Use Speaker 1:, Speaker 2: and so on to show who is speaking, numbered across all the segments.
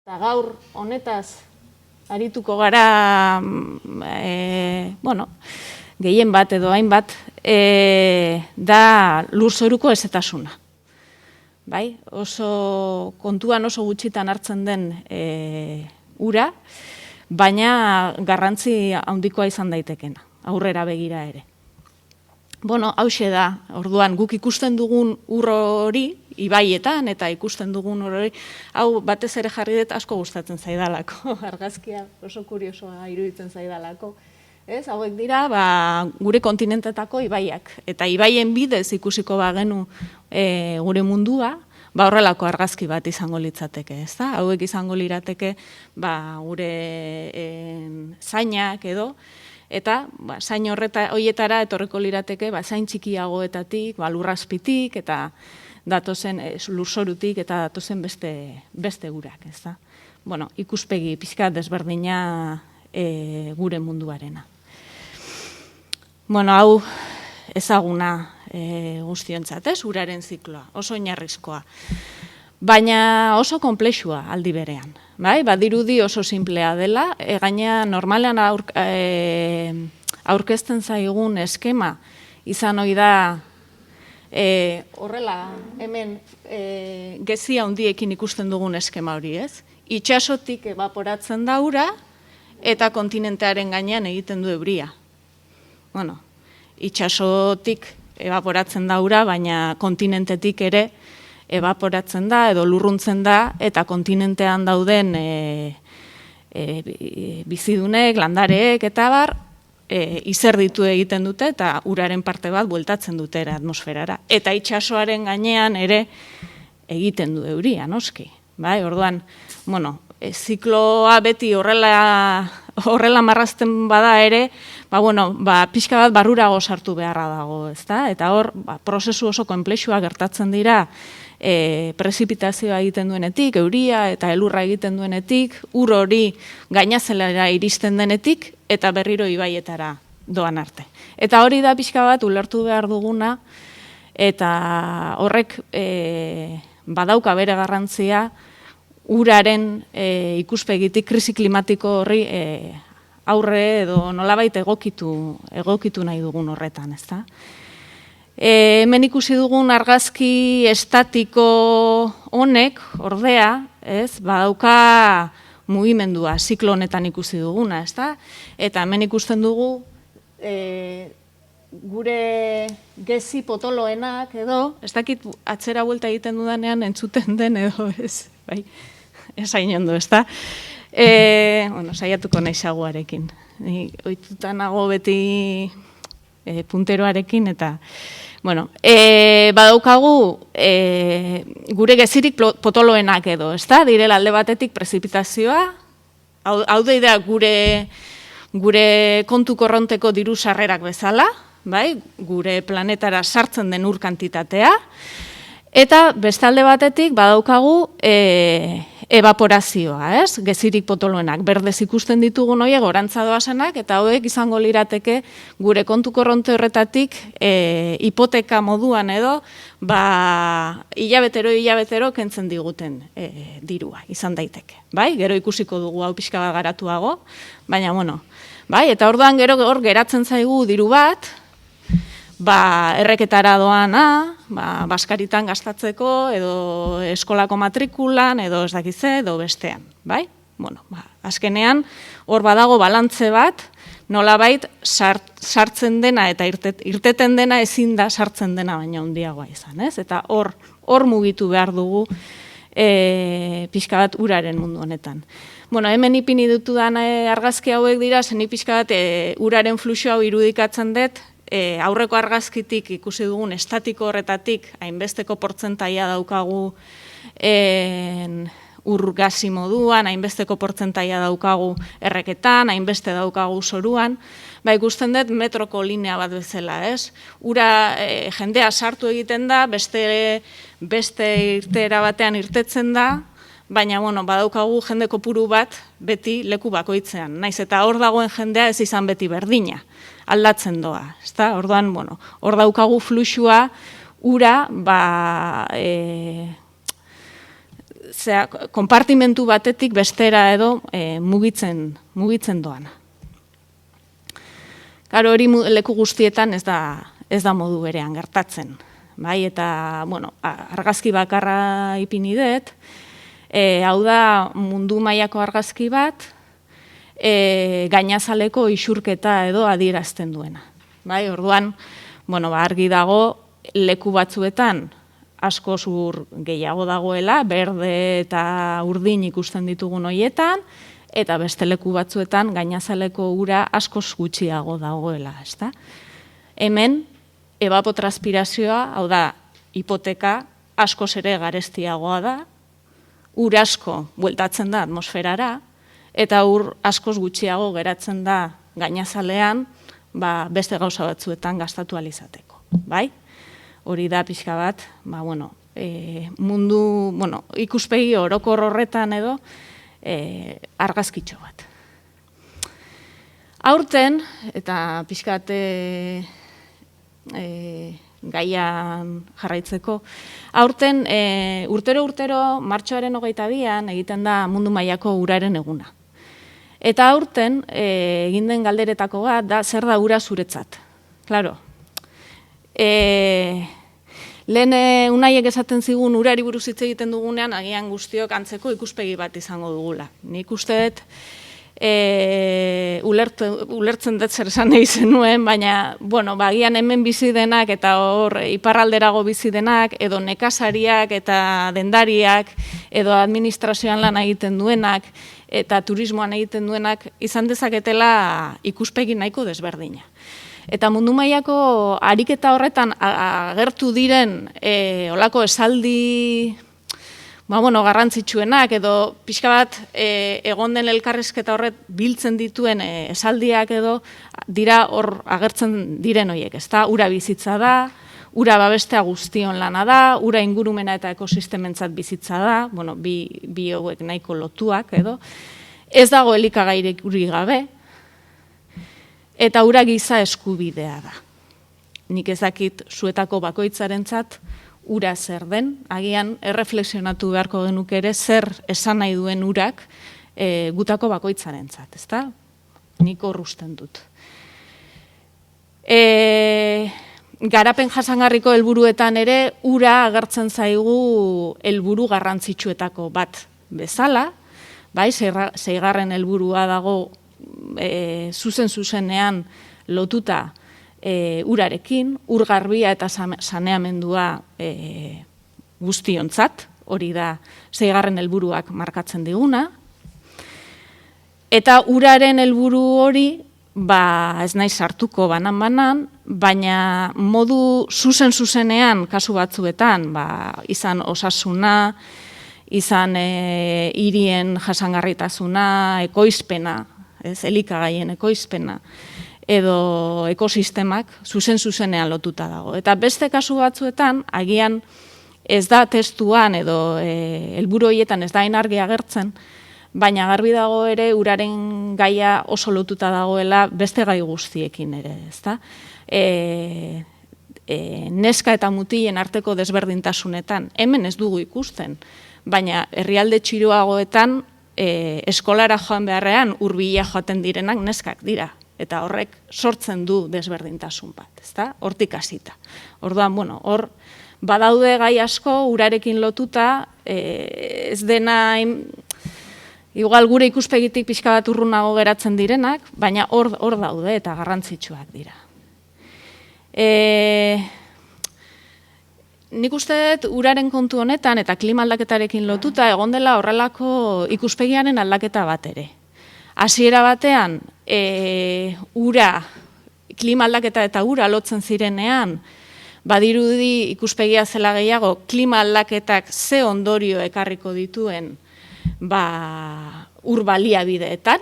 Speaker 1: Eta gaur honetaz arituko gara, gehien bat edo hainbat, da lurzoruko ezetasuna. Bai? Oso kontuan oso gutxitan hartzen den ura, baina garrantzi handikoa izan daitekena, aurrera begira ere. Hauxe da, orduan guk ikusten dugun ur hori, ibaietan eta ikusten dugun ur hori, hau batez ere jarri dut asko gustatzen zaidalako, argazkia oso kuriosoa iruditzen zaidalako. Hauek dira gure kontinentetako ibaiak, eta ibaien bidez ikusiko bagenu gure mundua, horrelako argazki bat izango litzateke, ezta? Hauek izango lirateke gure zainak edo, eta zain horietara etorriko lirateke zain txikiagoetatik, lurrazpitik, eta datozen lurzorutik, eta datozen beste urak, ezta? Ikuspegi pixka desberdina gure munduarena. Hau ezaguna guztiontzat, uraren zikloa, oso oinarrizkoa. Baina oso konplexua aldi berean. Badirudi oso simplea dela, gaina normalean aurkezten zaigun eskema izan ohi da horrela hemen gezi handiekin ikusten dugun eskema hori, ez? Itsasotik ebaporatzen da ura eta kontinentearen gainean egiten du euria. Itsasotik ebaporatzen da ura, baina kontinentetik ere ebaporatzen da edo lurruntzen da, eta kontinentean dauden bizidunek, landareek eta izerditu egiten dute eta uraren parte bat bueltatzen dute atmosferara. Eta itsasoaren gainean ere egiten du euria, noski. Orduan, zikloa beti horrela marrazten bada ere, pixka bat barrurago sartu beharra dago, ezta? Eta hor, prozesu oso konplexua gertatzen dira, prezipitazioa egiten duenetik, euria eta elurra egiten duenetik, ur hori gainazelera iristen denetik, eta berriro ibaietara doan arte. Eta hori da pixka bat ulertu behar duguna, eta horrek badauka bere garrantzia, uraren ikuspegitik krisi klimatiko horri aurre edo nolabait egokitu nahi dugun horretan, ezta? Hemen ikusi dugun argazki estatiko honek, ordea, badauka mugimendua, ziklo honetan ikusi duguna, ezta? Eta hemen ikusten dugu gure gezi potoloenak edo, ez dakit atzera buelta egiten dudanean entzuten den edo, ez, bai, esain ondo, ezta? Saiatuko nahi saguarekin. Ohituta nago beti punteroarekin, eta, badaukagu gure gezirik potoloenak edo, ezta? Direla alde batetik prezipitazioa, hau da gure kontu korronteko diru sarrerak bezala, gure planetara sartzen den ur kantitatea, eta bestalde batetik badaukagu evaporazioa, gezirik potoloenak, berdez ikusten ditugun horiek gorantza doazenak, eta hauek izango lirateke gure kontu korronte horretatik hipoteka moduan edo, hilabetero kentzen diguten dirua, izan daiteke. Gero ikusiko dugu hau pixka bat garatuago, baina, eta orduan gero hor geratzen zaigu diru bat, erreketara doana, baskaritan gastatzeko, edo eskolako matrikulan, edo ez dakize, edo bestean. Azkenean, hor badago balantze bat, nolabait sartzen dena eta irteten dena ezin da sartzen dena baina handiagoa izan, ez? Eta hor mugitu behar dugu pixka bat uraren mundu honetan. Hemen ipini dutudan argazki hauek dira, zen pixka bat uraren fluxu hau irudikatzen dut, aurreko argazkitik ikusi dugun estatiko horretatik, hainbesteko portzentaia daukagu ur gazi moduan, hainbesteko portzentaia daukagu erreketan, hainbeste daukagu zoruan, ikusten dut metroko linea bat bezala, ez? Ura jendea sartu egiten da, beste irteera batean irtetzen da, baina, badaukagu jende kopuru bat beti leku bakoitzean. Naiz eta hor dagoen jendea ez izan beti berdina, aldatzen doa. Orduan, hor daukagu fluxua, ura, konpartimentu batetik bestera edo mugitzen doana. Karo, hori leku guztietan ez da modu berean gertatzen. Bai, eta, bueno, argazki bakarra ipini dut, hau da mundu mailako argazki bat, gainazaleko isurketa edo adierazten duena. Bai, orduan, bueno, argi dago leku batzuetan asko zur gehiago dagoela, berde eta urdin ikusten ditugun horietan, eta beste leku batzuetan gainazaleko ura askoz gutxiago dagoela, ezta? Hemen, evapotranspirazioa, hau da, hipoteka askoz ere garestiagoa da, ur asko bueltatzen da atmosferara, eta ur askoz gutxiago geratzen da gainazalean, beste gauza batzuetan gastatu alizateko, bai? Hori da pixka bat, mundu, ikuspegi orokor horretan edo argazkitxo bat. Aurten, eta pixka bat gaian jarraitzeko, aurten urtero martxoaren 22an egiten da mundu mailako uraren eguna. Eta aurten egin den galderetako bat da zer da ura zuretzat. Claro. Lehen Unaiek esaten zigun urari buruz hitz egiten dugunean agian guztiok antzeko ikuspegi bat izango dugula. Nik uste dut ulertzen dut zer esan nahi zenuen, baina agian hemen bizi denak eta hor iparralderago bizi denak edo nekazariak eta dendariak edo administrazioan lan egiten duenak eta turismoan egiten duenak izan dezaketela ikuspegi nahiko desberdina. Eta mundu mailako ariketa horretan agertu diren olako esaldi garrantzitsuenak edo pixka bat egon den elkarrizketa horret biltzen dituen esaldiak edo dira hor agertzen diren horiek, ezta? Ura bizitza da, ura babestea guztion lana da, ura ingurumena eta ekosistementzat bizitza da, bi hauek nahiko lotuak edo, ez dago elikagairik uri gabe, eta ura giza eskubidea da. Nik ezakit zuetako bakoitzarentzat ura zer den, agian erreflexionatu beharko genuke ere zer esan nahi duen urak gutako bakoitzarentzat, ezta? Nik hor usten dut. Garapen jasangarriko helburuetan ere ura agertzen zaigu helburu garrantzitsuetako bat bezala, bai, 6. helburua dago zuzenean lotuta urarekin, ur garbia eta saneamendua guztiontzat, hori da 6. helburuak markatzen diguna, eta uraren helburu hori, ez naiz sartuko banan, baina modu zuzenean kasu batzuetan, izan osasuna, izan hirien jasangarritasuna, ekoizpena, elikagaien ekoizpena, edo ekosistemak zuzenean lotuta dago. Eta beste kasu batzuetan, agian ez da testuan edo helburu horietan ez da argi agertzen, baina garbi dago ere uraren gaia oso lotuta dagoela beste gai guztiekin ere, ezta? Neska eta mutilen arteko desberdintasunetan, hemen ez dugu ikusten, baina herrialde txiroagoetan eskolara joan beharrean hurbila joaten direnak neskak dira. Eta horrek sortzen du desberdintasun bat, ezta? Hortik hasita. Orduan, hor badaude gai asko urarekin lotuta, ez dena igual gure ikuspegitik pixka bat urrunago geratzen direnak, baina hor daude eta garrantzitsuak dira. Nik uste dut uraren kontu honetan eta klima aldaketarekin lotuta egon dela horrelako ikuspegiaren aldaketa bat ere. Hasiera batean, klima aldaketa eta ura lotzen zirenean, badirudi ikuspegia zela gehiago, klima aldaketak ze ondorio ekarriko dituen ur baliabideetan,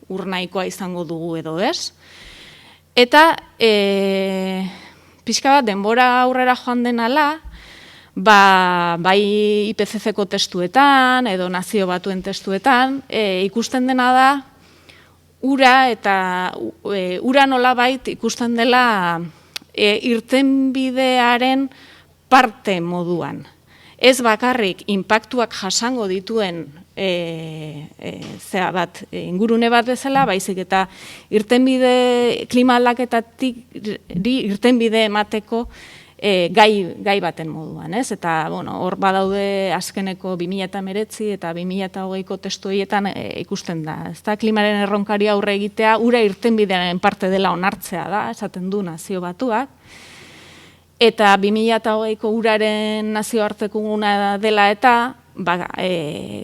Speaker 1: ur nahikoa izango dugu edo ez. Eta pixka bat denbora aurrera joan denala, bai IPCC-ko testuetan edo Nazio Batuen testuetan, ikusten dena da ura nolabait ikusten dela irtenbidearen parte moduan. ez bakarrik inpaktuak jasango dituen ingurune bat bezala, baizik eta klima aldaketatik irtenbide emateko gai baten moduan, ez? Eta, hor badaude azkeneko 2019 eta 2020ko testu horietan ikusten da, ezta? Klimaren erronkari aurre egitea, ura irtenbidearen parte dela onartzea da, esaten du Nazio Batuak, eta 2020ko uraren nazioarteko guna dela eta,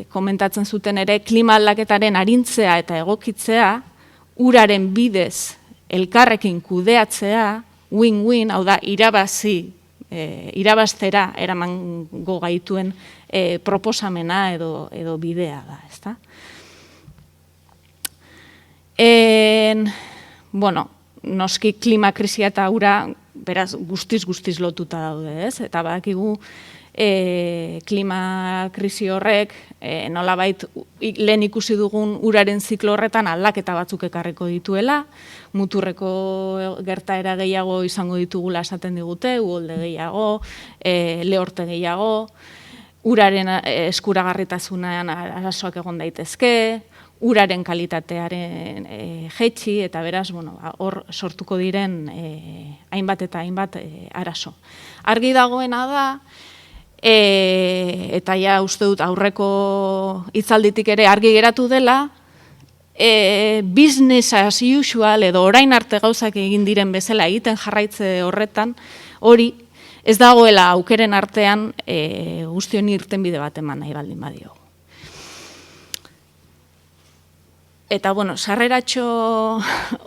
Speaker 1: komentatzen zuten ere, klima aldaketaren arintzea eta egokitzea, uraren bidez elkarrekin kudeatzea, win-win, hau da, irabaztera eramango gaituen proposamena edo bidea da, ezta? Noski klima krisia eta ura, beraz, guztiz lotuta daude, ez? Eta badakigu klima krisi horrek, nolabait lehen ikusi dugun uraren ziklo horretan aldaketa batzuk ekarriko dituela, muturreko gertaera gehiago izango ditugula esaten digute, uholde gehiago, lehorte gehiago, uraren eskuragarritasunean arazoak egon daitezke, uraren kalitatearen jaitsi, eta beraz, hor sortuko diren hainbat eta hainbat arazo. Argi dagoena da, eta ja uste dut aurreko hitzalditik ere argi geratu dela, business as usual edo orain arte gauzak egin diren bezala egiten jarraitze horretan, hori ez dagoela aukeren artean guztion irtenbide bat eman nahi baldin badiogu. Eta, sarreratxo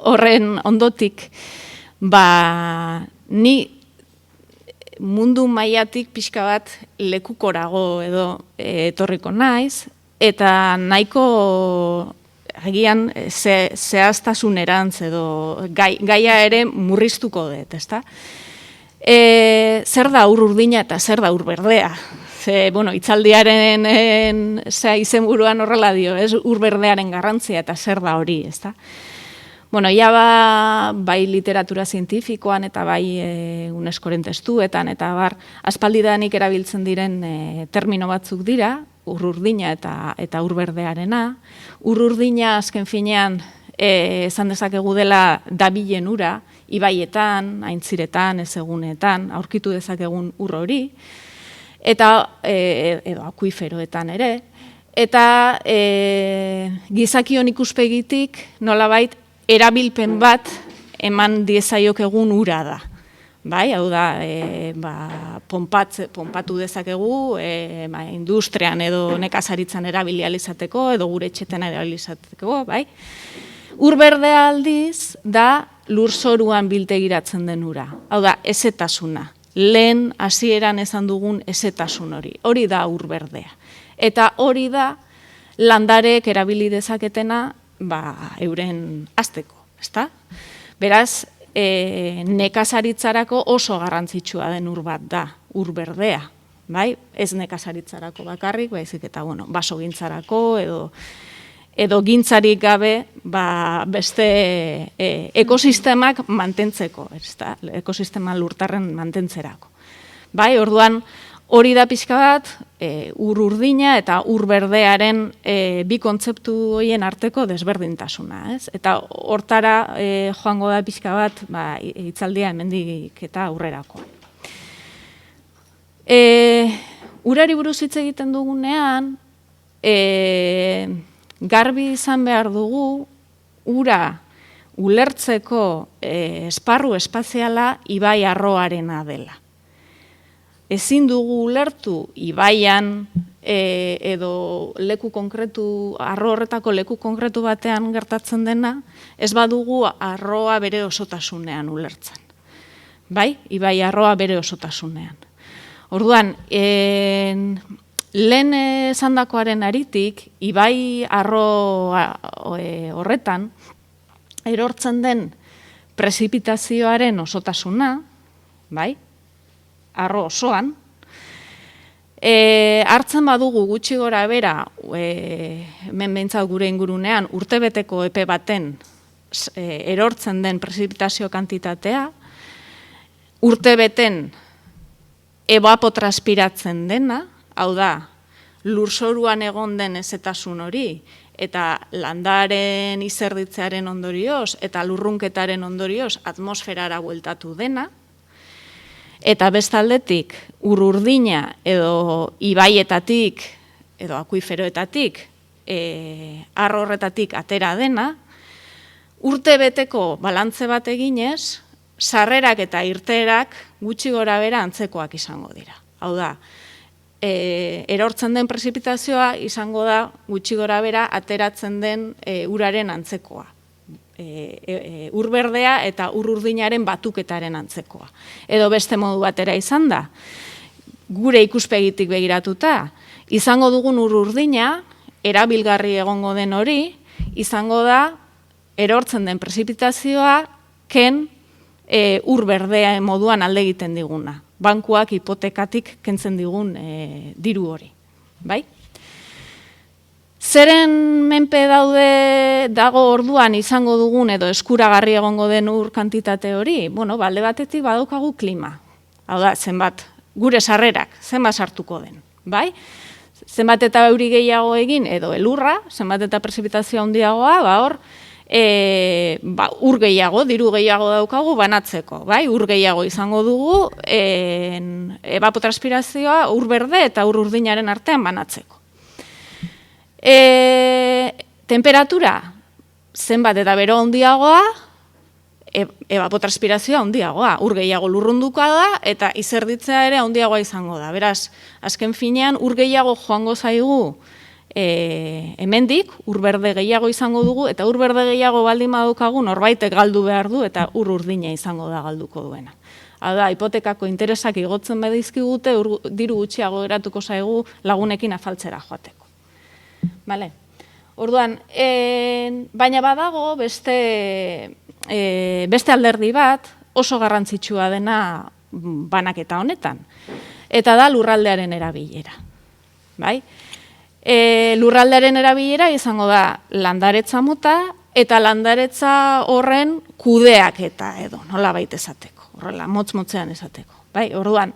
Speaker 1: horren ondotik, ni mundu mailatik pixka bat lekukorago edo etorriko naiz, eta nahiko agian zehaztasunerantz edo gaia ere murriztuko dut, ezta? Zer da ur urdina eta zer da ur berdea? Hitzaldiaren izenburuan horrela dio, ur berdearen garrantzia eta zer da hori, ezta? Bai literatura zientifikoan eta bai UNESCO-ren testuetan eta aspaldidanik erabiltzen diren termino batzuk dira, ur urdina eta ur berdearena. Ur urdina azken finean esan dezakegu dela dabilen ura, ibaietan, aintziretan, ezegunetan, aurkitu dezakegun ur hori, edo akuiferoetan ere, eta gizakion ikuspegitik nolabait erabilpen bat eman diezaiok egun ura da. Hau da, ponpatu dezakegu, industrian edo nekazaritzan erabilializateko, edo gure etxetan erabilizateko, bai? Ur berdea aldiz da lurzoruan biltegiratzen den ura. Hau da, ezetasuna. Lehen hasieran esan dugun ezetasun hori. Hori da ur berdea. Eta hori da landarek erabili dezaketena euren hasteko, ezta? Beraz, nekazaritzarako oso garrantzitsua den ur bat da, ur berdea, bai? Ez nekazaritzarako bakarrik, baizik eta, basogintzarako edo gintzarik gabe, beste ekosistemak mantentzeko, ezta? Ekosistema lurtarren mantentzerako. Bai, orduan, hori da pixka bat, ur urdina eta ur berdearen bi kontzeptu horien arteko desberdintasuna, ez? Eta hortara joango da pixka bat, hitzaldia hemendik eta aurrerakoa. Urari buruz hitz egiten dugunean, garbi izan behar dugu, ura ulertzeko esparru espaziala ibai arroarena dela. Ezin dugu ulertu ibaian edo leku konkretu, arro horretako leku konkretu batean gertatzen dena, ez badugu arroa bere osotasunean ulertzen. Bai? Ibai arroa bere osotasunean. Orduan, lehen esandakoaren aritik, ibai arro horretan, erortzen den prezipitazioaren osotasuna, bai? Arro osoan, hartzen badugu gutxi gora bera, hemen behintzat gure ingurunean, urtebeteko epe baten erortzen den prezipitazio kantitatea, urtebeten evapotranspiratzen dena, hau da, lurzoruan egon den ezetasun hori, eta landaren izerditzearen ondorioz, eta lurrunketaren ondorioz atmosferara bueltatu dena, eta bestaldetik ur-urdina edo ibaietatik edo akuiferoetatik arro horretatik atera dena, urte beteko balantze bat eginez, sarrerak eta irteerak gutxi gora bera antzekoak izango dira. Hau da, erortzen den prezipitazioa izango da gutxi gora bera ateratzen den uraren antzekoa. Ur berdea eta ur urdinaren batuketaren antzekoa. Edo beste modu batera izan da, gure ikuspegitik begiratuta, izango dugun ur urdina, erabilgarri egongo den hori, izango da erortzen den prezipitazioa ken ur berdea moduan alde egiten diguna. Bankuak hipotekatik kentzen digun diru hori. Bai? Zeren menpe dago orduan izango dugun edo eskuragarri egongo den ur kantitate hori? Bueno, alde batetik badaukagu klima. Hau da, zenbat, gure sarrerak, zenbat sartuko den. Bai? Zenbat eta euri gehiago egin edo elurra, zenbat eta prezipitazioa handiagoa, hor, ur gehiago, diru gehiago daukagu banatzeko, bai? Ur gehiago izango dugu evapotranspirazioa ur berde eta ur urdinaren artean banatzeko. Temperatura, zenbat eta bero handiagoa, evapotranspirazioa handiagoa, ur gehiago lurrunduka da eta izerditzea ere handiagoa izango da. Beraz, azken finean ur gehiago joango zaigu hemendik, ur berde gehiago izango dugu, eta ur berde gehiago baldin badaukagu norbaitek galdu behar du eta ur urdina izango da galduko duena. Hau da, hipotekako interesak igotzen badizkigute, diru gutxiago geratuko zaigu lagunekin afaltzera joateko. Bale? Orduan, baina badago beste alderdi bat oso garrantzitsua dena banaketa honetan, eta da lurraldearen erabilera. Bai? Lurraldearen erabilera izango da landaretza mota eta landaretza horren kudeaketa edo, nola baita esateko, horrela, motz-motzean esateko. Bai? Orduan,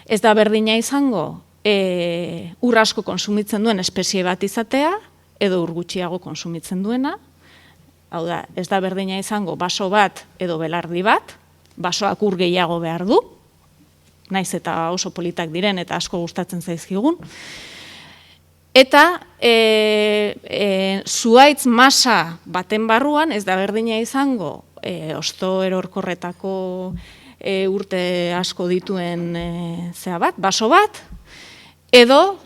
Speaker 1: ez da berdina izango ur asko konsumitzen duen espezie bat izatea, edo ur gutxiago konsumitzen duena. Hau da, ez da berdina izango baso bat edo belardi bat, basoak ur gehiago behar du, naiz eta oso politak diren eta asko gustatzen zaizkigun. Eta zuhaitz masa baten barruan, ez da berdina izango hosto erorkorretako urte asko dituen baso bat, edo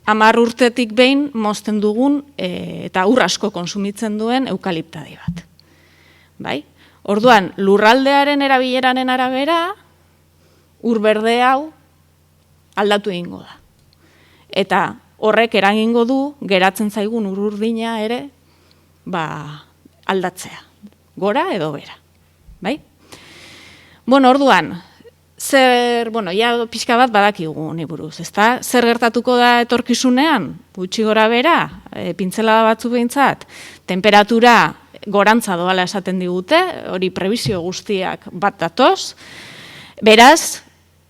Speaker 1: 10 urtetik behin mozten dugun eta ur asko konsumitzen duen eukaliptadi bat. Bai? Orduan, lurraldearen erabileraren arabera, ur berde hau aldatu egingo da. Eta horrek eragingo du, geratzen zaigun ur urdina ere, aldatzea. Gora edo bera. Bai? Bueno, orduan, pixka bat badakigu ni buruz, ezta? Zer gertatuko da etorkizunean? Gutxi gora bera, pintzelada batzu behintzat, temperatura gorantza doala esaten digute, hori prebizio guztiak bat datoz, beraz,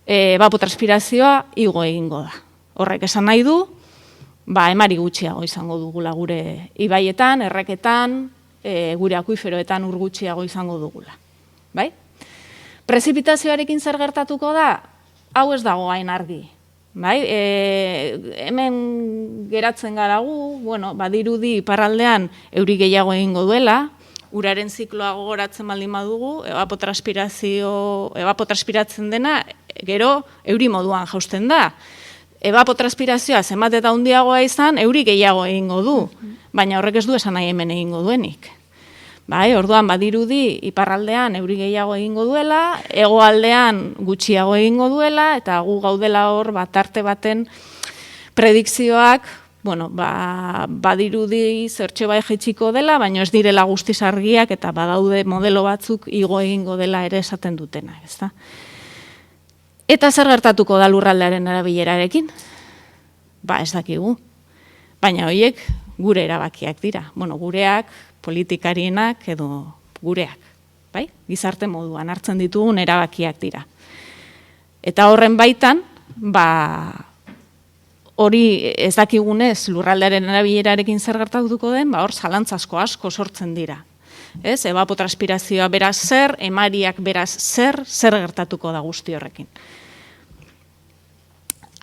Speaker 1: evapotranspirazioa igo egingo da. Horrek esan nahi du, emari gutxiago izango dugula gure ibaietan, erreketan, gure akuiferoetan ur gutxiago izango dugula. Bai? Prezipitazioarekin zer gertatuko da, hau ez dago hain argi. Bai? Hemen geratzen garagu, badirudi iparraldean euri gehiago egingo duela, uraren zikloa gogoratzen baldin badugu, evapotranspiratzen dena, gero euri moduan jausten da. Evapotranspirazioa zenbat eta handiagoa izan, euri gehiago egingo du, baina horrek ez du esan nahi hemen egingo duenik. Bai, orduan badirudi iparraldean euri gehiago egingo duela, hegoaldean gutxiago egingo duela, eta gu gaudela hor tarte baten predikzioak, badirudi zertxo bai jaitsiko dela, baina ez direla guztiz argiak eta badaude modelo batzuk igo egingo dela ere esaten dutena, ezta? Eta zer gertatuko da lurraldearen erabilerarekin? Ez dakigu. Baina horiek gure erabakiak dira. Gureak, politikarienak edo gureak. Bai? Gizarte moduan hartzen ditugun erabakiak dira. Eta horren baitan, hori ez dakigunez lurraldearen erabilerarekin zer gertatuko den, hor zalantzazko asko sortzen dira. Evapotranspirazioa beraz zer, emariak beraz zer gertatuko da guzti horrekin.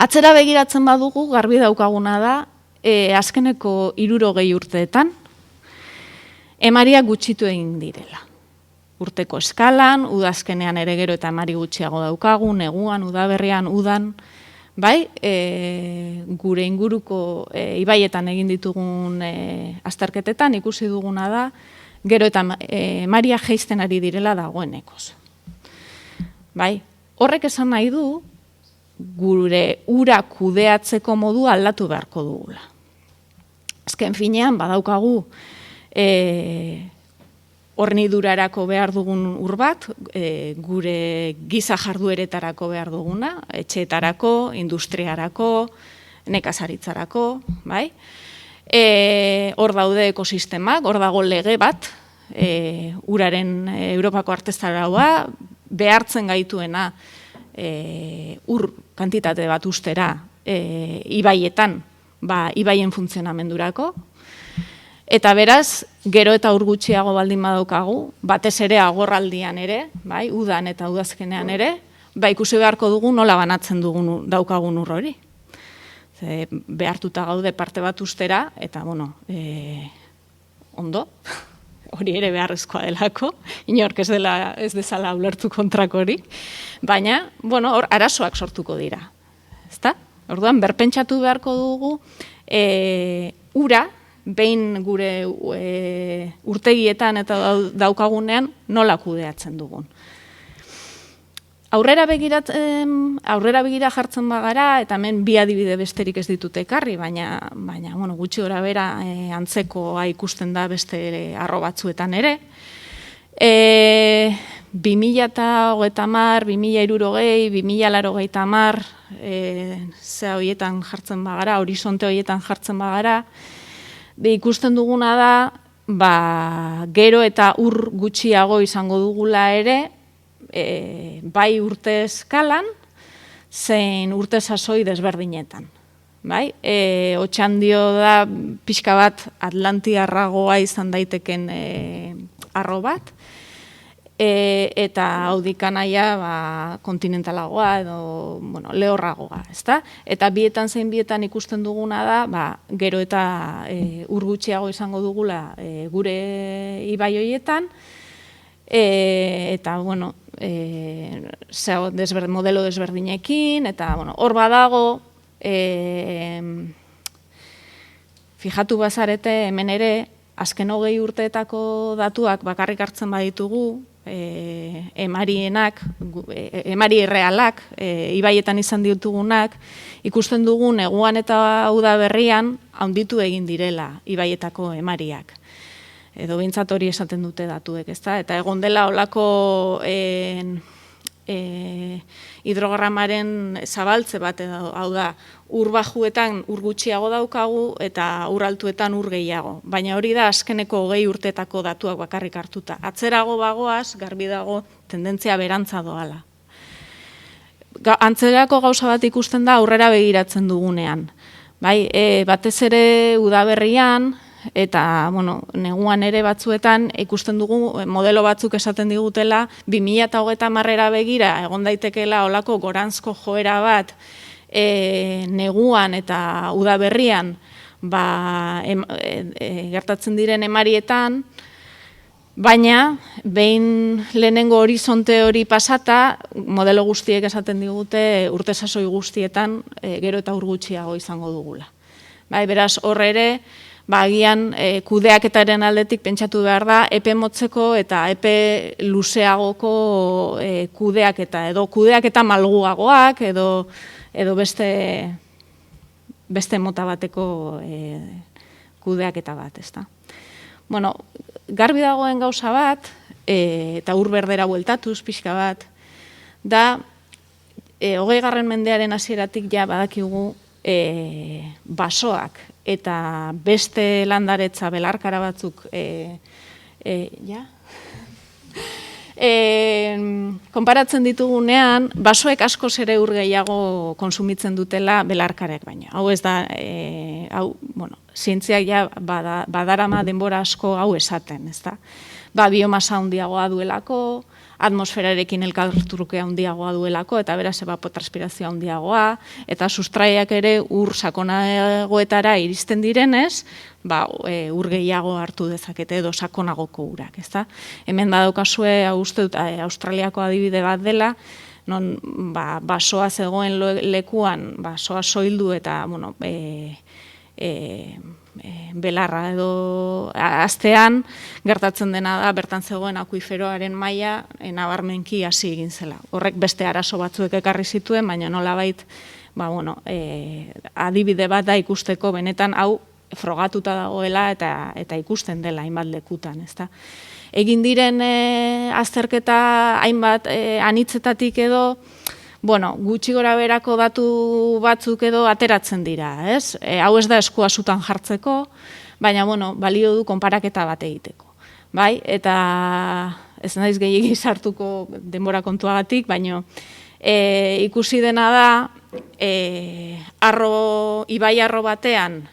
Speaker 1: Atzera begiratzen badugu, garbi daukaguna da, azkeneko 60 urteetan, emariak gutxitu egin direla. Urteko eskalan, udazkenean ere gero eta emari gutxiago daukagu, neguan, udaberrian, udan, bai, gure inguruko ibaietan egin ditugun azterketetan ikusi duguna da, gero eta emaria jeizten ari direla dagoenekoz. Bai, horrek esan nahi du, gure ura kudeatzeko modua aldatu beharko dugula. Azken finean, badaukagu, hornidurarako behar dugun ur bat, gure giza jardueretarako behar duguna, etxeetarako, industriarako, nekazaritzarako, bai? Hor daude ekosistemak, hor dago lege bat, uraren Europako artezaraua, behartzen gaituena ur kantitate bat ustera ibaietan, ibaien funtzionamendurako, eta beraz, gero eta ur gutxiago baldin badaukagu, batez ere agorraldian ere, bai, udan eta udazkenean ere, ikusi beharko dugu nola banatzen dugun daukagun ur hori. Behartuta gaude parte bat ustera, eta, ondo, hori ere beharrezkoa delako, inork ez dezala ulertu kontrako hori, baina, hor arazoak sortuko dira, ezta? Orduan, berpentsatu beharko dugu, ura, behin gure urtegietan eta daukagunean nola kudeatzen dugun. Aurrera begira jartzen bagara, eta hemen bi adibide besterik ez ditut ekarri, baina gutxi gora bera antzekoa ikusten da beste arro batzuetan ere. 2030, 2060, 2080, ze horietan jartzen bagara, horizonte horietan jartzen bagara, ikusten duguna da, gero eta ur gutxiago izango dugula ere, bai urte eskalan, zein urte sasoi desberdinetan. Otxandio da pixka bat atlantiarragoa izan daiteken arro bat, eta haudikanaia kontinentalagoa edo lehorragoa, ezta? Eta bietan zein bietan ikusten duguna da, gero eta ur gutxiago izango dugula gure ibai horietan, eta, modelo desberdinekin, eta, hor badago, fijatu bazarete, hemen ere, azken 20 urteetako datuak bakarrik hartzen baditugu, emari errealak, ibaietan izan ditugunak, ikusten dugu neguan eta udaberrian handitu egin direla ibaietako emariak. Edo behintzat hori esaten dute datuek, ezta? Eta egon dela olako hidrogramaren zabaltze bat, hau da, ur bajuetan ur gutxiago daukagu eta ur altuetan ur gehiago. Baina hori da azkeneko 20 urtetako datuak bakarrik hartuta. Atzerago bagoaz, garbi dago, tendentzia berantza doala. Antzerako gauza bat ikusten da aurrera begiratzen dugunean. Batez ere udaberrian, eta, neguan ere batzuetan ikusten dugu modelo batzuk esaten digutela 2030 begira egon daitekela olako goranzko joera bat neguan eta udaberrian gertatzen diren emarietan, baina behin lehenengo horizonte hori pasata, modelo guztiek esaten digute urte sasoi guztietan gero eta ur gutxiago izango dugula. Beraz, hor ere, agian kudeaketaren aldetik pentsatu behar da, epe motzeko eta epe luzeagoko kudeaketa, edo kudeaketa malguagoak, edo beste mota bateko kudeaketa bat, ezta. Garbi dagoen gauza bat, eta ur berdera bueltatuz pixka bat, da, 20. mendearen hasieratik ja badakigu basoak eta beste landaretza belarkara batzuk Konparatzen ditugunean, basoek askoz ere ur gehiago konsumitzen dutela belarkarek baino. Hau ez da, zientziak ja badarama denbora asko hau esaten, ez da? Biomasa handiagoa duelako, atmosferarekin elkartruke handiagoa duelako, eta beraz evapotranspirazioa handiagoa, eta sustraiak ere ur sakonagoetara iristen direnez, ur gehiago hartu dezakete edo sakonagoko urak, ezta? Hemen badaukazue, uste dut, Australiako adibide bat dela, non basoa zegoen lekuan, basoa soildu eta, belarra edo astean gertatzen dena da bertan zegoen akuiferoaren maila nabarmenki hasi egin zela. Horrek beste arazo batzuek ekarri zituen, baina nolabait adibide bat da ikusteko benetan hau frogatuta dagoela eta ikusten dela hainbat lekutan, ezta? Egin diren azterketa hainbat anitzetatik edo gutxi gora berako datu batzuk edo ateratzen dira, ez? Hau ez da eskua zutan jartzeko, baina, balio du konparaketa bat egiteko. Bai, eta ez naiz gehiegi sartuko denbora kontuagatik, baina ikusi dena da, ibai arro batean,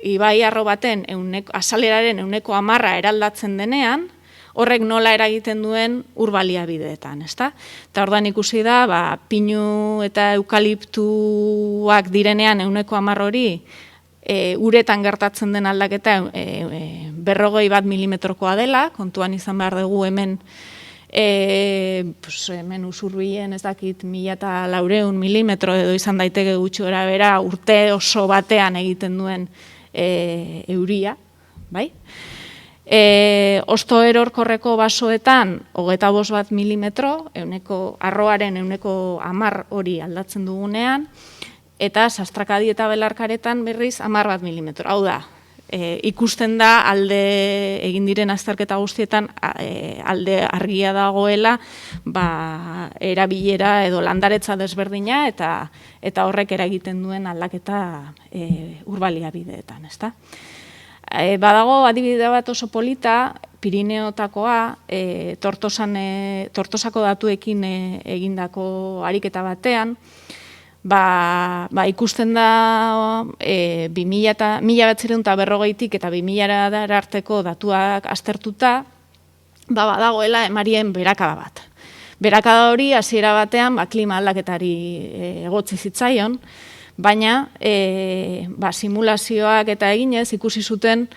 Speaker 1: ibai arro baten azaleraren 10% eraldatzen denean, horrek nola eragiten duen urbaliabideetan, ezta? Eta orduan ikusi da, pinu eta eukaliptuak direnean 10% hori, uretan gertatzen den aldaketa 41 milimetrokoa dela, kontuan izan behar dugu hemen usurbilen ez dakit 1400 milimetro edo izan daiteke gutxi gora bera urte oso batean egiten duen euria, bai? Osto erorkorreko basoetan 25 milimetro, arroaren 10% hori aldatzen dugunean, eta sastrakadi eta belarkaretan berriz 11 milimetro. Hau da, ikusten da egin diren azterketa guztietan alde argia dagoela erabilera edo landaretza desberdina eta horrek eragiten duen aldaketa urbaliabideetan, ezta? Badago adibide bat oso polita, Pirineotakoa, Tortosako datuekin egindako ariketa batean, ikusten da 1940tik eta 2000 arteko datuak aztertuta, badagoela emarien berakada bat. Berakada hori hasiera batean klima aldaketari egotzi zitzaion, baina simulazioak eta eginez ikusi zuten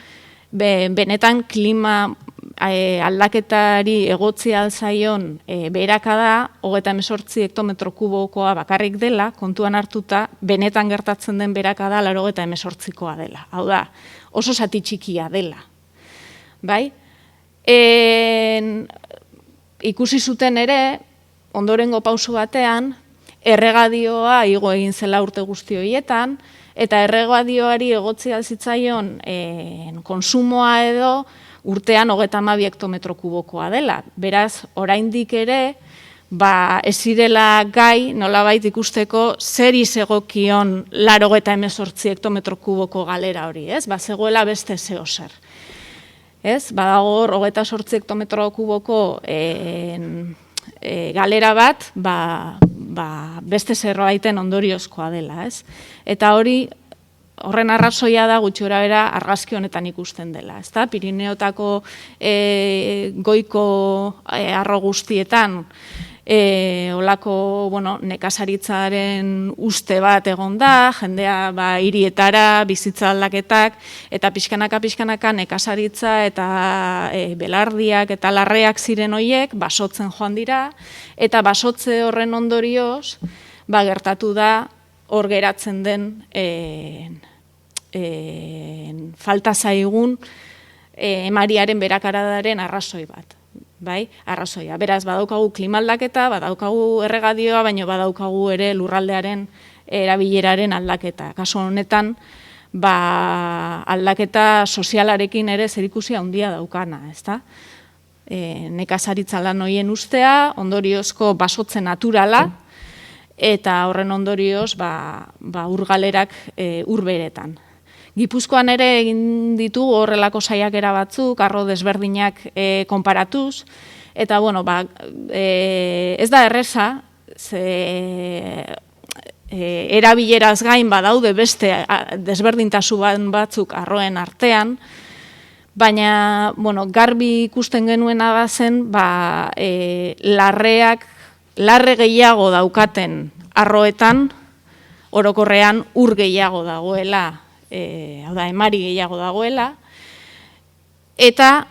Speaker 1: benetan klima aldaketari egotzi altzaion beherakada 38 hektometro kubokoa bakarrik dela, kontuan hartuta benetan gertatzen den beherakada 98koa dela. Hau da, oso zati txikia dela. Bai? Ikusi zuten ere, ondorengo pausu batean, erregadioa igo egin zela urte guzti horietan, eta erregadioari egotzi alzitzaion konsumoa edo urtean 32 hektometro kubokoa dela. Beraz, oraindik ere, ez zirela gai nolabait ikusteko zer izegokion 98 hektometro kuboko galera hori, ez? Zegoela beste zeo zer. Badago 28 hektometro kuboko galera bat, beste zerbaiten ondoriozkoa dela, ez? Eta horren arrazoia da gutxi gorabehera argazki honetan ikusten dela, ezta? Pirineotako goiko arro guztietan olako nekazaritzaren uste bat egon da, jendea hirietara, bizitza aldaketak, eta pixkanaka nekazaritza eta belardiak eta larreak ziren hoiek basotzen joan dira, eta basotze horren ondorioz gertatu da hor geratzen den falta zaigun emariaren berakaradaren arrazoi bat. Bai, arrazoia. Beraz, badaukagu klimaldaketa, badaukagu erregadioa, baina badaukagu ere lurraldearen erabileraren aldaketa. Kasu honetan, aldaketa sozialarekin ere zerikusia handia daukana, ezta? Nekazaritza lan horien ustea, ondoriozko basotze naturala, eta horren ondorioz urgalerak urberetan. Gipuzkoan ere egin ditugu horrelako saiakera batzuk, arro desberdinak konparatuz, eta bueno, ez da erreza, erabileraz gain badaude beste desberdintasun batzuk arroen artean, baina garbi ikusten genuena bazen larre gehiago daukaten arroetan, orokorrean ur gehiago dagoela, hau da, emari gehiago dagoela, eta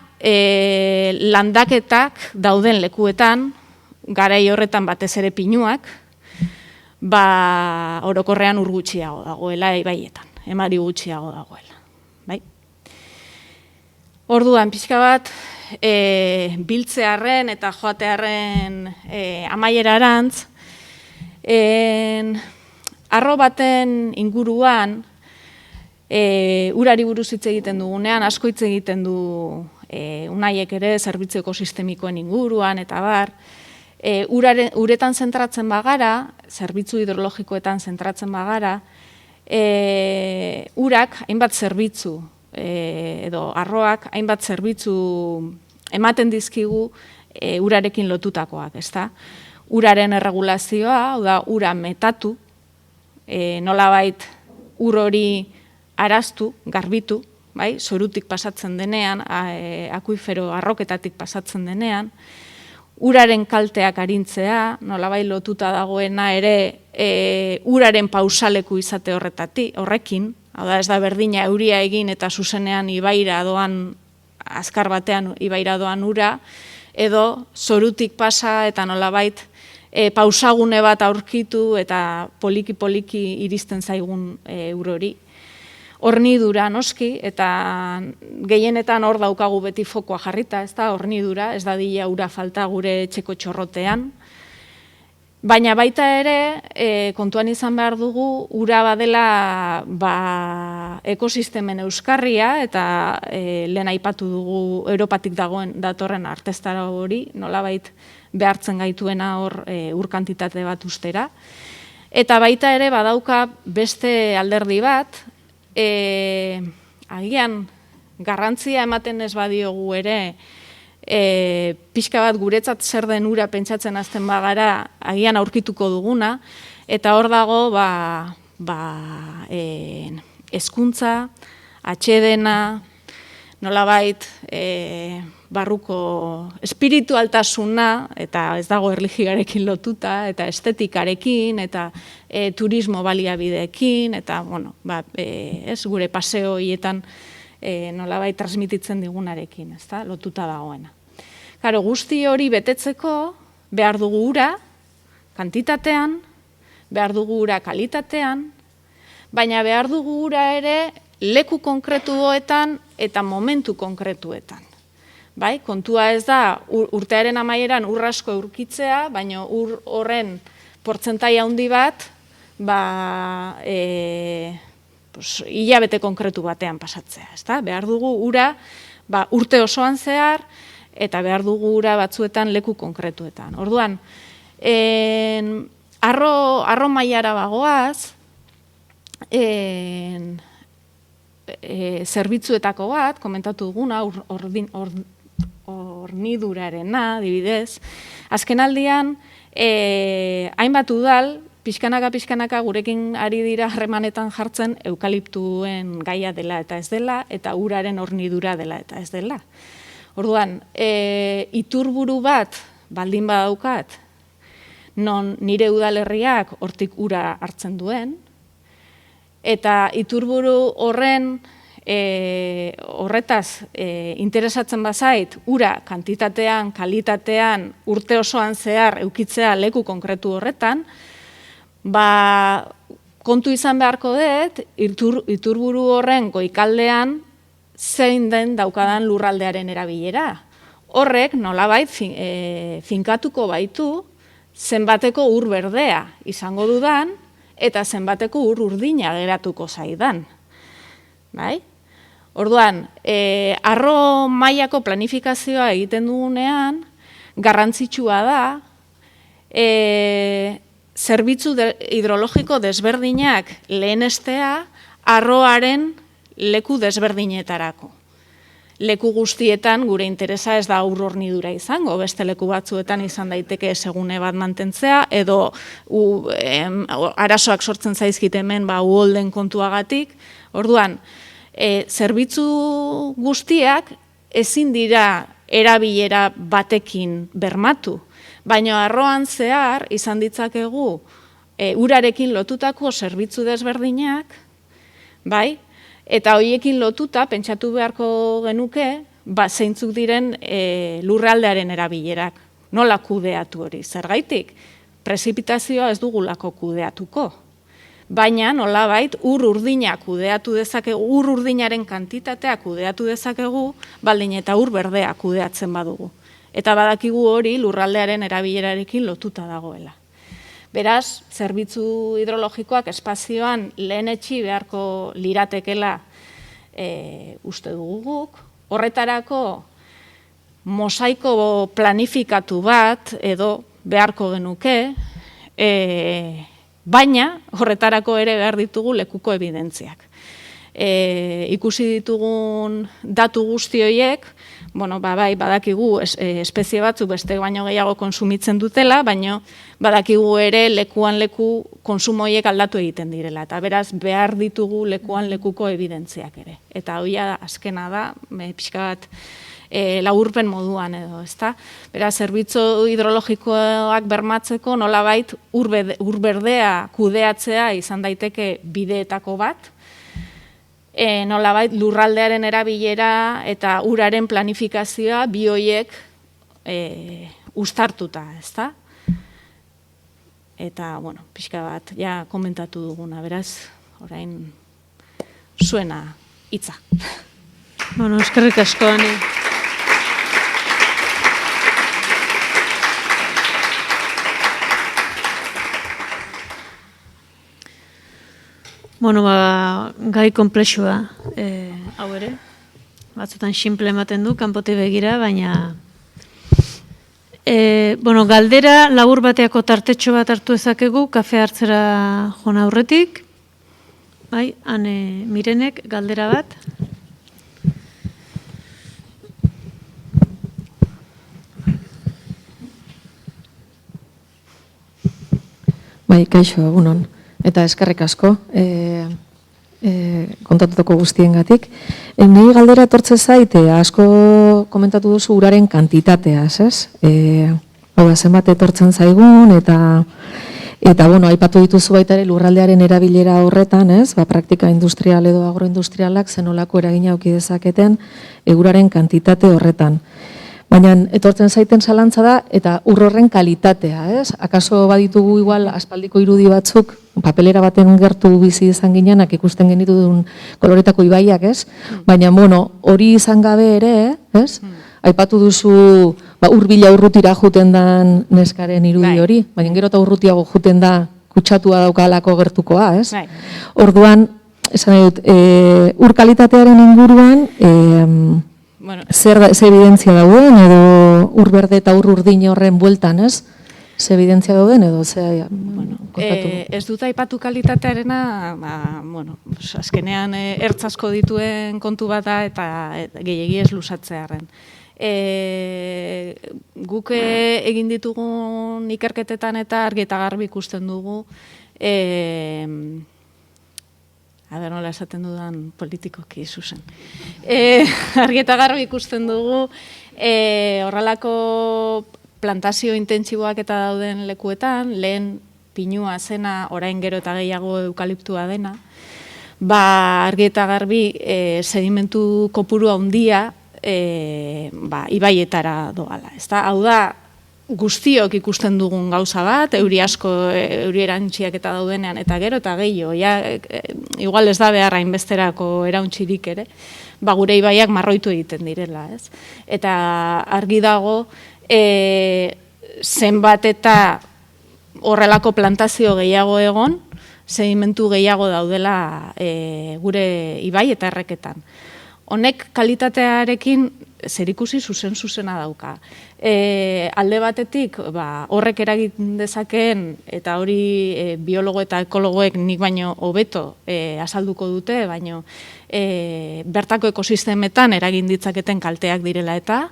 Speaker 1: landaketak dauden lekuetan, garai horretan batez ere pinuak, orokorrean ur gutxiago dagoela ibaietan, emari gutxiago dagoela. Bai? Orduan, pixka bat, biltzearren eta joatearren amaierarantz, arro baten inguruan, urari buruz hitz egiten dugunean, asko hitz egiten du unaiek ere, zerbitzu ekosistemikoen inguruan, eta bar, uretan zentratzen bagara, zerbitzu hidrologikoetan zentratzen bagara, urak hainbat zerbitzu, edo arroak hainbat zerbitzu ematen dizkigu urarekin lotutakoak, ezta? Uraren erregulazioa, hau da, ura metatu, nolabait ur hori araztu, garbitu, bai, zorutik pasatzen denean, akuifero arroketatik pasatzen denean, uraren kalteak arintzea, nolabait lotuta dagoena ere uraren pausaleku izate horrekin, hau da, ez da berdina euria egin eta zuzenean ibaira doan, azkar batean ibaira doan ura, edo zorutik pasa eta nolabait pausagune bat aurkitu eta poliki-poliki iristen zaigun ur hori. Hornidura noski, eta gehienetan hor daukagu beti fokoa jarrita, ez da, hornidura, ez da dila ura falta gure etxeko txorrotean. Baina baita ere, kontuan izan behar dugu, ura badela ekosistemen euskarria, eta lehen aipatu dugu Europatik datorren arteztara hori, nolabait behartzen gaituena hor ur kantitate bat ustera. Eta baita ere badauka beste alderdi bat, agian garrantzia ematen ez badiogu ere, pixka bat guretzat zer den ura pentsatzen hasten bagara, agian aurkituko duguna, eta hor dago hezkuntza, atsedena, nolabait barruko espiritualtasuna, eta ez dago erlijiarekin lotuta, eta estetikarekin, eta turismo baliabideekin, eta gure paseo hietan nolabait transmititzen digunarekin, lotuta dagoena. Karo, guzti hori betetzeko behar dugu ura, kantitatean, behar dugu ura kalitatean, baina behar dugu ura ere leku konkretuetan eta momentu konkretuetan. Bai, kontua ez da urtearen amaieran ur asko aurkitzea, baina ur horren portzentai handi bat, hilabete konkretu batean pasatzea, ezta? Behar dugu ura urte osoan zehar, eta behar dugu ura batzuetan leku konkretuetan. Orduan, arro mailara bagoaz, zerbitzuetako bat, komentatu duguna, hornidurarena, adibidez, azkenaldian, hainbat udal, pixkanaka gurekin ari dira harremanetan jartzen eukaliptuen gaia dela eta ez dela, eta uraren hornidura dela eta ez dela. Orduan, iturburu bat baldin badaukat, non nire udalerriak hortik ura hartzen duen, eta iturburu horretaz interesatzen bazait, ura kantitatean, kalitatean, urte osoan zehar eukitzea leku konkretu horretan, kontu izan beharko dut, iturburu horren goikaldean zein den daukadan lurraldearen erabilera. Horrek nolabait finkatuko baitu zenbateko ur berdea izango dudan eta zenbateko ur urdina geratuko zaidan. Bai? Orduan, arro mailako planifikazioa egiten dugunean, garrantzitsua da, zerbitzu hidrologiko desberdinak lehenestea arroaren leku desberdinetarako. Leku guztietan gure interesa ez da ur hornidura izango, beste leku batzuetan izan daiteke segune bat mantentzea, edo arazoak sortzen zaizkit hemen uholden kontuagatik. Orduan, zerbitzu guztiak ezin dira erabilera batekin bermatu, baina arroan zehar izan ditzakegu urarekin lotutako zerbitzu desberdinak, bai? Eta horiekin lotuta, pentsatu beharko genuke, zeintzuk diren lurraldearen erabilerak. Nola kudeatu hori? Zergaitik, prezipitazioa ez dugulako kudeatuko. Baina nolabait ur urdina kudeatu dezakegu, ur urdinaren kantitatea kudeatu dezakegu, baldin eta ur berdea kudeatzen badugu. Eta badakigu hori lurraldearen erabilerarekin lotuta dagoela. Beraz, zerbitzu hidrologikoak espazioan lehenetsi beharko liratekela uste dugu guk. Horretarako mosaiko planifikatu bat edo beharko genuke, baina horretarako ere behar ditugu lekuko ebidentziak. Ikusi ditugun datu guzti horiek, bai, badakigu espezie batzu beste baino gehiago konsumitzen dutela, baina badakigu ere lekuan leku konsumo horiek aldatu egiten direla. Eta beraz, behar ditugu lekuan lekuko ebidentziak ere. Eta hoia azkena da, pixka bat laburpen moduan edo, ezta? Beraz, zerbitzu hidrologikoak bermatzeko nolabait ur berdea kudeatzea izan daiteke bideetako bat, nolabait lurraldearen erabilera eta uraren planifikazioa bi horiek uztartuta, ezta? Eta, pixka bat, ja komentatu duguna, beraz, orain zuena hitza.
Speaker 2: Eskerrik asko, Ani. Gai komplexua hau ere, batzutan simple ematen du, kanpotik begira, baina galdera labur bateako tartetxo bat hartu ezakegu, kafe hartzera jona aurretik, bai, Ane Mirenek galdera bat.
Speaker 3: Bai, kaixo, egunon. Eta eskerrik asko kontatutako guztiengatik. Niri galdera etortze zait, asko komentatu duzu uraren kantitateaz, ez? Zenbat etortzen zaigun, eta aipatu dituzu baita ere lurraldearen erabilera horretan, ez? Praktika industrial edo agroindustrialak zenolako eragina auki dezaketen uraren kantitate horretan. Baina etortzen zaiten zalantza da, eta ur horren kalitatea, ez? Akaso baditugu igual aspaldiko irudi batzuk, papelera baten gertu bizi izan ginenak ikusten genitu duen koloretako ibaiak, ez? Baina, hori izan gabe ere, ez? Aipatu duzu urbila urrutira juten dan neskaren irudi hori, baina gero eta urrutiago juten da kutsatua daukalako gertukoa, ez? Orduan, esan dut, ur kalitatearen inguruan, zer evidentzia dauden, edo ur berde eta ur urdin horren bueltan, ez? Zer evidentzia dauden, edo zer kontatu?
Speaker 1: Ez dut aipatu kalitatearena, azkenean ertz asko dituen kontu bat da, eta gehiegi ez luzatzearen. Guk egin ditugun ikerketetan eta argi eta garbi ikusten dugu, nola esaten dudan politikoki zuzen. Argi eta garbi ikusten dugu, horrelako plantazio intentsiboak eta dauden lekuetan, lehen pinua zena, orain gero eta gehiago eukaliptua dena, argi eta garbi sedimentu kopuru handia ibaietara doala. Hau da, guztiok ikusten dugun gauza bat, euri asko, euri erantziak eta daudenean, eta gero eta gehiago, igual ez da beharra inbesterako erantzirik ere, gure ibaiak marroitu egiten direla, ez? Eta argi dago, zenbat eta horrelako plantazio gehiago egon, sedimentu gehiago daudela gure ibai eta erreketan. honek kalitatearekin zerikusi zuzena dauka. Alde batetik, horrek eragin dezakeen, eta hori biologo eta ekologoek nik baino hobeto azalduko dute, baino bertako ekosistemetan eragin ditzaketen kalteak direla eta,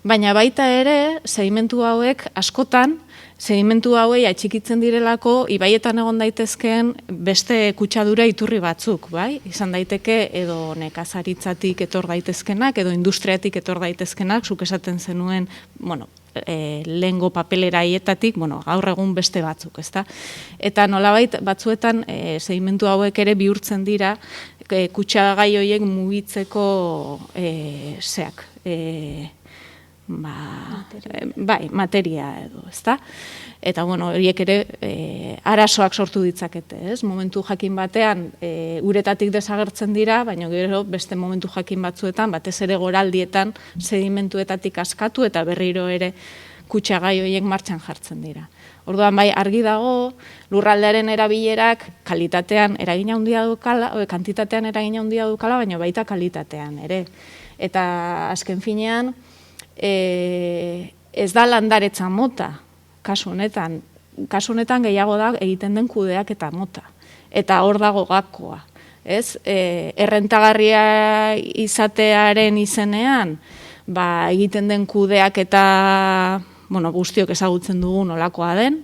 Speaker 1: baina baita ere, sedimentu hauek askotan, sedimentu hauei atxikitzen direlako ibaietan egon daitezkeen beste kutsadura iturri batzuk, bai? Izan daiteke edo nekazaritzatik etor daitezkenak, edo industriatik etor daitezkenak, zuk esaten zenuen, lehengo papelera hietatik, gaur egun beste batzuk, ezta? Eta nolabait batzuetan sedimentu hauek ere bihurtzen dira kutsagai horiek mugitzeko zeak, materia edo, ezta? Eta, horiek ere arazoak sortu ditzakete, ez? Momentu jakin batean uretatik desagertzen dira, baina gero beste momentu jakin batzuetan, batez ere goraldietan sedimentuetatik askatu eta berriro ere kutsagai horiek martxan jartzen dira. Orduan, bai, argi dago, lurraldearen erabilerak kalitatean eragina handia dukala, kantitatean eragina handia dukala, baina baita kalitatean ere. Eta azken finean, ez da landaretza mota, kasu honetan. Kasu honetan gehiago da egiten den kudeak eta mota. Eta hor dago gakoa. Errentagarria izatearen izenean, egiten den kudeak eta guztiok ezagutzen dugu nolakoa den,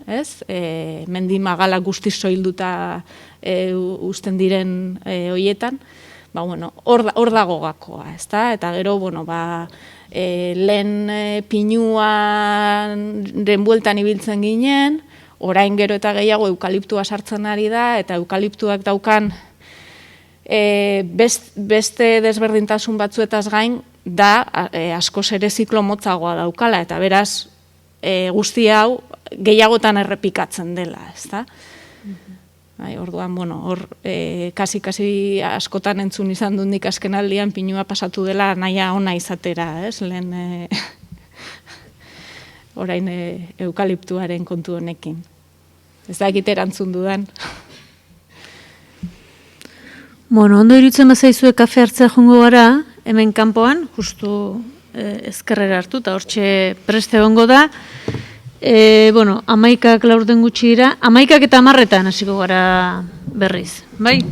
Speaker 1: mendi magalak guztiz soilduta uzten diren hoietan, hor dago gakoa, eta gero, lehen pinuaren bueltan ibiltzen ginen, orain gero eta gehiago eukaliptua sartzen ari da, eta eukaliptuak daukan beste desberdintasun batzuetaz gain, da askoz ere ziklo motzagoa daukala, eta beraz guzti hau gehiagotan errepikatzen dela, ezta? Orduan, hor, kasi askotan entzun izan dut nik azken aldian pinua pasatu dela nahia ona izatera, ez? Lehen orain eukaliptuaren kontu honekin. Ez da egite erantzun dudan.
Speaker 2: Ondo iruditzen bazaizue kafe hartzea jongo gara, hemen kanpoan, justu ezkerrera hartu, eta hortxe preste egongo da. 11:00 laurden gutxi dira, 11:10 hasiko gara berriz, bai?